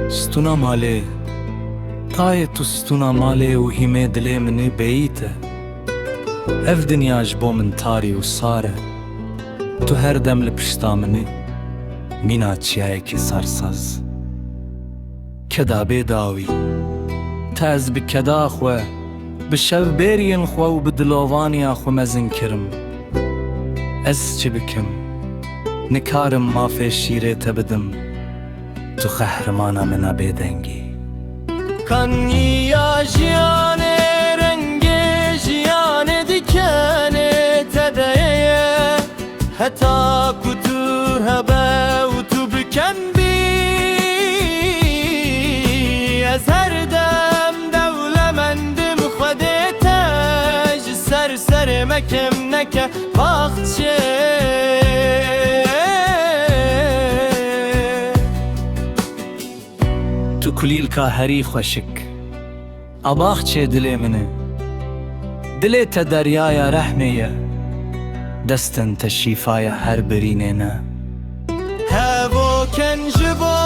ستونا ماله تای تو ستونا ماله و هیمه دلی منی بیته اف دنیاش بو من تاری و ساره تو هر دم لپشتا منی مینا چیای کی سرساز کدا بیداوی تاز بکدا خواه بشو بیرین خواه و بدلوانی آخو مزن کرم از چی بکم نکارم ما فی شیره تبدم تو قهرمانا منا بیدنگی کنیا جیانه رنگ جیانه دیکنه تدایه حتی کتور هبه و تو بکن بی از هر دم دولمندم خوده تاج سر سر مکم نکه باخچه تو کلیل که هری خوشک اباخ چه دلی منه دلی تا دریای رحمیه دستن تا شیفای هر برینه نه هوا کنجبو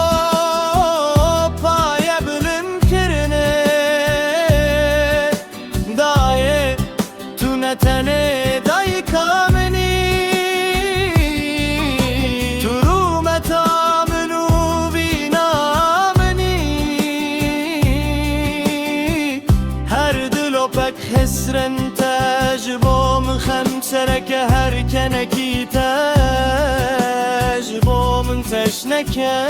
پایه بلم کرنه دایه تو نتنه دای کامنی تو رومت آمنو بینامنی هر دلو پک حسرن تجبو من خمسرک هر کنکی تجبو من تشنکه